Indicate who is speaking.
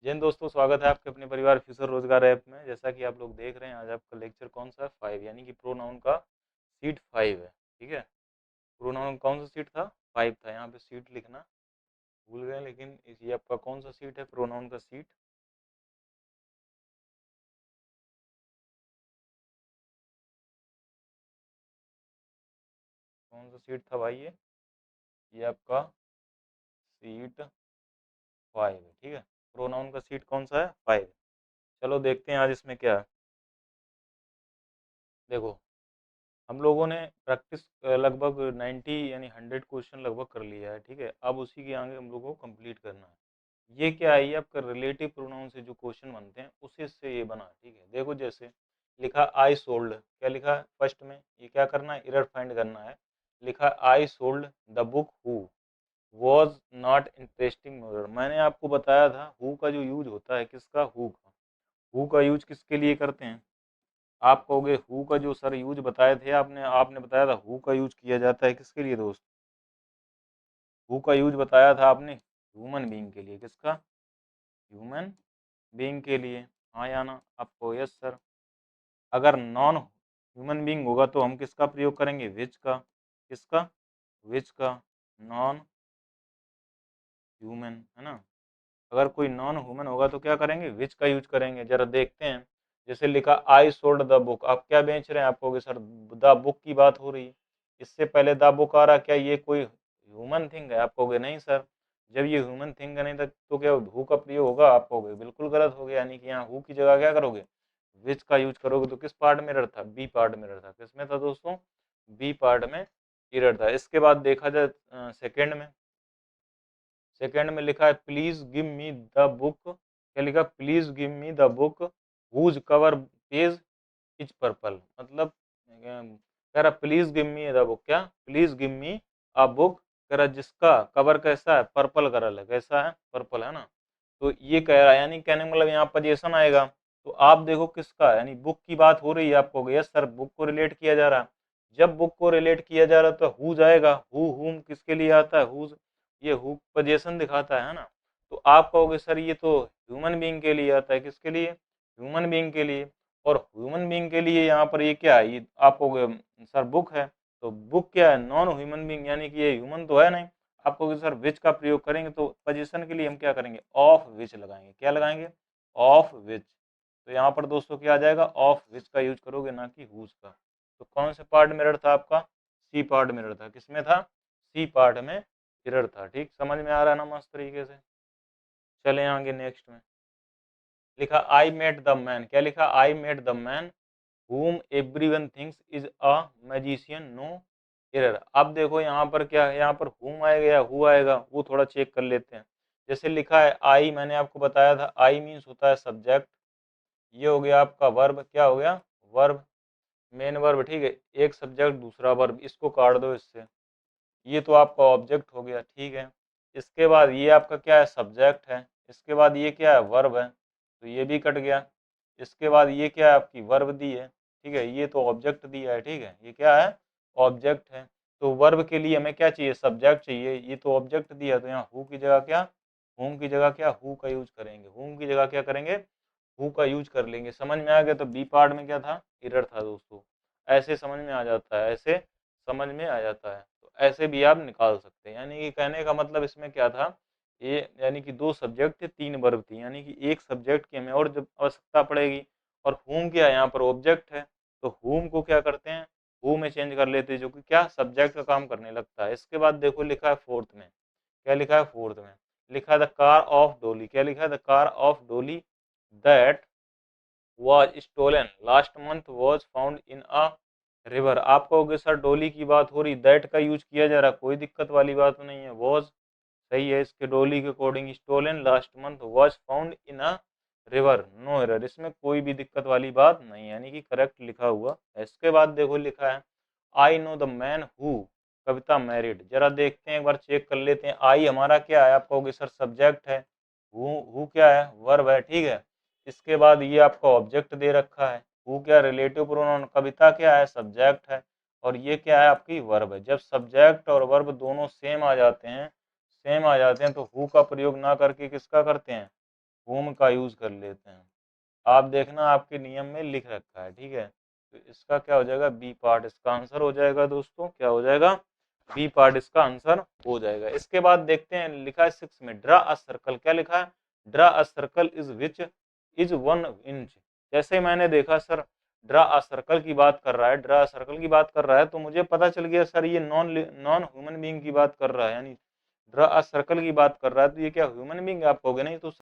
Speaker 1: जैन दोस्तों, स्वागत है आपके अपने परिवार फ्यूचर रोजगार ऐप में। जैसा कि आप लोग देख रहे हैं, आज आपका लेक्चर कौन सा है? 5, यानी कि प्रोनाउन का सीट 5 है। ठीक है, प्रोनाउन कौन सा सीट था? 5 था। यहाँ पे सीट लिखना भूल गए, लेकिन ये आपका कौन सा सीट है? प्रोनाउन का सीट कौन सा सीट था भाई? ये आपका सीट 5 है। ठीक है, प्रोनाउन का सीट कौन सा है? 5। चलो देखते हैं आज इसमें क्या है। देखो, हम लोगों ने प्रैक्टिस लगभग 90 यानी 100 क्वेश्चन लगभग कर लिया है। ठीक है, अब उसी के आगे हम लोगों को कंप्लीट करना है। ये क्या है? ये आपका रिलेटिव प्रोनाउन से जो क्वेश्चन बनते हैं उसी से ये बना है। ठीक है, देखो जैसे लिखा आई सोल्ड, क्या लिखा है फर्स्ट में? ये क्या करना है? एरर फाइंड करना है। लिखा I sold the book who was not interesting moral. मैंने आपको बताया था हु का जो यूज होता है, किसका? हु का। हु का यूज किसके लिए करते हैं? आप कहोगे हु का जो सर यूज बताए थे आपने आपने बताया था हु का यूज किया जाता है किसके लिए दोस्त? हु का यूज बताया था आपने ह्यूमन बीइंग के लिए। किसका? ह्यूमन बीइंग के लिए। हाँ या ना? आपको यस सर। अगर नॉन ह्यूमन बीइंग होगा तो हम किसका प्रयोग करेंगे? विच का। किसका? विच का। नॉन ह्यूमन, है ना? अगर कोई नॉन ह्यूमन होगा तो क्या करेंगे? विच का यूज करेंगे। जरा देखते हैं, जैसे लिखा आई सोल्ड द बुक। आप क्या बेच रहे हैं? आप कहोगे सर द बुक की बात हो रही है, इससे पहले द बुक आ रहा, क्या ये कोई ह्यूमन थिंग है? आप कहोगे नहीं सर, जब ये ह्यूमन थिंग है नहीं था तो क्या हु का प्रयोग होगा? आप कहोगे बिल्कुल गलत हो गया। यानी कि यहाँ हु की जगह क्या करोगे? विच का यूज करोगे। तो किस पार्ट में एरर था? बी पार्ट में एरर था। किसमें था दोस्तों? बी पार्ट में एरर था। इसके बाद देखा जाए सेकेंड में। सेकेंड में लिखा है please give me the book. क्या लिखा? Please give me the book whose cover page is purple. मतलब कह रहा please give me the book. क्या? Please give me a book, कह रहा जिसका कवर कैसा है? पर्पल कलर है। कैसा है? पर्पल, है ना? तो ये कह रहा है, यानी कहने का मतलब यहाँ पोजीशन आएगा। तो आप देखो किसका है? यानी बुक की बात हो रही है। आपको यस सर बुक को रिलेट किया जा रहा है। जब बुक को रिलेट किया जा रहा है तो हुज आएगा। हु हुम किसके लिए आता है? हुज। ये हु पोजीशन दिखाता है ना? तो आप कहोगे सर ये तो ह्यूमन बीइंग के लिए आता है। किसके लिए? ह्यूमन बीइंग के लिए। और ह्यूमन बीइंग के लिए यहाँ पर ये क्या है? ये आप कहोगे सर बुक है। तो बुक क्या है? नॉन ह्यूमन बीइंग, यानी कि ये ह्यूमन तो है नहीं। आप कहोगे सर विच का प्रयोग करेंगे तो पोजीशन के लिए हम क्या करेंगे? ऑफ विच लगाएंगे। क्या लगाएंगे? Of which. तो यहाँ पर दोस्तों क्या आ जाएगा? ऑफ विच का यूज करोगे, ना कि हुज का। तो कौन से पार्ट में एरर था आपका? सी पार्ट में एरर था। किसमें था? सी पार्ट में एरर था। ठीक, समझ में आ रहा है ना मस्त तरीके से? चले आगे नेक्स्ट में। लिखा आई मेट द मैन। क्या लिखा? I met the man whom everyone thinks is a magician, no error। अब देखो यहाँ पर क्या है? यहाँ पर whom आएगा या who आएगा, वो थोड़ा चेक कर लेते हैं। जैसे लिखा है आई, मैंने आपको बताया था आई मीन्स होता है सब्जेक्ट। ये हो गया आपका वर्ब। क्या हो गया? Verb, main verb. ठीक है, एक सब्जेक्ट दूसरा वर्ब, इसको काट दो इससे। ये तो आपका ऑब्जेक्ट हो गया। ठीक है, इसके बाद ये आपका क्या है? सब्जेक्ट है। इसके बाद ये क्या है? वर्ब है, तो ये भी कट गया। इसके बाद ये क्या है? आपकी वर्ब दी है। ठीक है, ये तो ऑब्जेक्ट दिया है। ठीक है, ये क्या है? ऑब्जेक्ट है। तो वर्ब के लिए हमें क्या चाहिए? सब्जेक्ट चाहिए। ये तो ऑब्जेक्ट दिया, तो यहाँ हु की जगह क्या? होम की जगह क्या? हु का यूज करेंगे। होम की जगह क्या करेंगे? हु का यूज कर लेंगे। समझ में आ गया? तो बी पार्ट में क्या था? एरर था दोस्तों। ऐसे समझ में आ जाता है, ऐसे समझ में आ जाता है। तो ऐसे भी आप निकाल सकते हैं। यानी कि कहने का मतलब इसमें क्या था? ये यानी कि दो सब्जेक्ट थे, तीन वर्ब थी, यानी कि एक सब्जेक्ट की हमें और जब आवश्यकता पड़ेगी। और हुम क्या है? यहाँ पर ऑब्जेक्ट है, तो हुम को क्या करते हैं? हु में चेंज कर लेते हैं, जो कि क्या? सब्जेक्ट का काम करने लगता है। इसके बाद देखो लिखा है फोर्थ में। क्या लिखा है? फोर्थ में लिखा है द कार ऑफ डोली। क्या लिखा है? द कार ऑफ डोली that was stolen last month was found in a river। आप कहोगे सर डोली की बात हो रही, दैट का यूज किया जा रहा, कोई दिक्कत वाली बात तो नहीं है। was सही है इसके डोली के अकॉर्डिंग। Stolen last month was found in a river, no error. इसमें कोई भी दिक्कत वाली बात नहीं है, यानी कि करेक्ट लिखा हुआ है। इसके बाद देखो लिखा है I know the man who Kavita married. जरा देखते हैं, एक बार चेक कर लेते हैं। आई हमारा क्या है? आप कहोगे सर सब्जेक्ट है। हु क्या है? वर्ब है। ठीक है, इसके बाद ये आपका ऑब्जेक्ट दे रखा है। हु क्या? Relative pronoun. कविता क्या है? सब्जेक्ट है। और ये क्या है? आपकी वर्ब है। जब सब्जेक्ट और वर्ब दोनों सेम आ जाते हैं, सेम आ जाते हैं तो हु का प्रयोग ना करके किसका करते हैं? whom का यूज कर लेते हैं। आप देखना आपके नियम में लिख रखा है, ठीक है। तो इसका क्या हो जाएगा, बी पार्ट इसका आंसर हो जाएगा दोस्तों, क्या हो जाएगा, बी पार्ट इसका आंसर हो जाएगा। इसके बाद देखते हैं, लिखा है 6 में, ड्रा अ सर्कल, क्या लिखा है, draw a circle is which is 1 inch. जैसे मैंने देखा सर ड्रा अ सर्कल की बात कर रहा है, ड्रा सर्कल की बात कर रहा है, तो मुझे पता चल गया सर ये नॉन नॉन ह्यूमन बीइंग की बात कर रहा है, यानी ड्रा अ सर्कल की बात कर रहा है, तो ये क्या ह्यूमन बीइंग आप कहोगे, नहीं तो